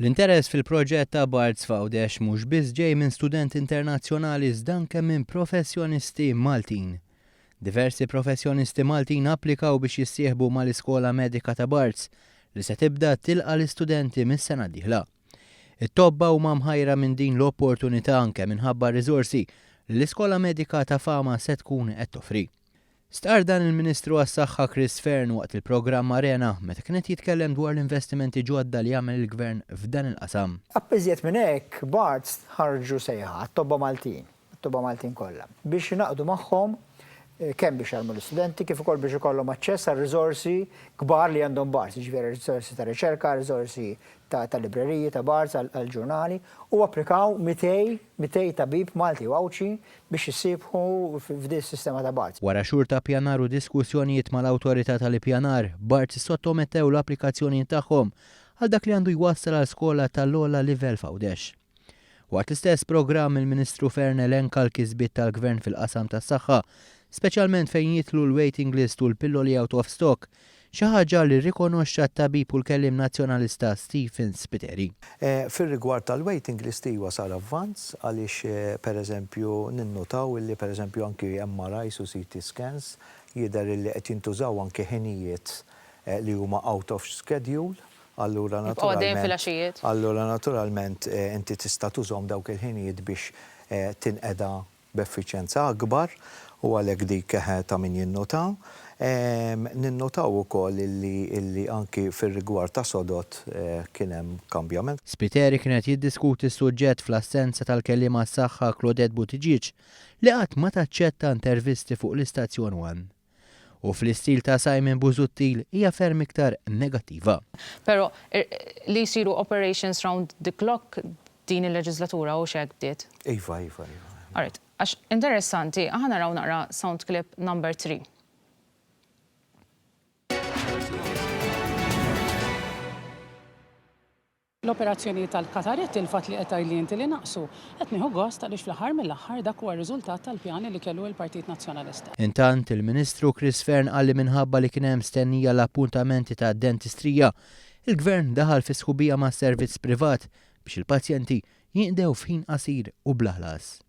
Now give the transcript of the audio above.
L-interess fil-proġett ta' Barts Fawdesh mhux biss ġej minn studenti internazzjonali iżda anke minn professjonisti Maltin. Diversi professjonisti Maltin applikaw biex jissieħbu mal-Iskola Medika ta' Barts li se tibda tilqa' l-istudenti mis-sena d-dieħla. It-tobba huma mħajra minn din l-opportunità anke minħabba riżorsi li l-Iskola Medika ta' Fama se tkun qed toffri. Star dan il-Ministru għas-Saħħa Chris Fearn waqt il-programm Arena meta kienet jitkellem dwar l-investimenti ġodda li jagħmel il-Gvern f'dan il-qasam. Appiżjed minn hekk Barts ħarġu sejħa t-tobba Maltin kollha biex jinaqdu magħhom kemm biex jagħmlu l-istudenti kif ukoll biex ikollhom aċċess għal riżorsi kbar li għandhom Barts, jiġifieri riżorsi ta' riċerka, riżorsi ta' libreriji ta' Barts għal ġurnali u applikaw 200 tabib Malti u Awċi biex jissibħu f'din is-sistema ta' Barts. Wara xhur ta' pjanar u diskussjonijiet mal-awtorità tal-ippjanar, Barts sottomettew l-applikazzjonijiet tagħhom għal dak li għandu jwassal għal skola tal-ogħla livell Fawdesh. Waqt l-istess programm il-Ministru Fearn elenka l-kisbiet tal-Gvern fil-qasam tas-saħħa, speċjalment fejn jitlu l-waiting list u l-pilloli out of stock, xi ħaġa li rrikonoxxa t-tabib u l-kellim nazzjonalista Stephen Spiteri. Fir-rigward tal-waiting list huwa sar avvanz għaliex pereżempju ninnotaw illi pereżempju anki MRIs u CT scans jidher illi qed jintużaw anke ħinijiet li huma out of schedule. Allura naturalment inti tista' tużhom dawk il-ħinijiet biex tinqeda b'effiċjenza akbar u għalhekk dik ta' min jinnotaw. Ninnotaw ukoll illi anki fir-rigward ta' sodot kien hemm kambjament. Spiteri kienet jiddiskuti s-suġġett fl-assenza tal-kelliema s-saħħa Claudette Buttigieg li qatt ma taċċetta intervisti fuq l-Istazzjon 1. U fl-istil ta' Simon Busuttil hija ferm iktar negattiva. Però li jsiru operations round the clock din il-leġislatura u x'hekk bdiet. Iva. Alright, għax interessanti, aħna naraw naqra sound clip number 3. L-operazzjoni tal-Kataret il-fat li qed li naqsu qed nieħu gost għaliex fl-aħħar mill-aħħar dak huwa r-riżultat tal-pjani li kellu l-Partit Nazzjonalista. Intant il-Ministru Chris Fearn qal li minħabba li kien hemm stennija l-appuntamenti ta' dentistrija, il-Gvern daħal fi sħubija ma' servizz privat biex il-pazjenti jinqdew f'ħin qasir u bla ħlas.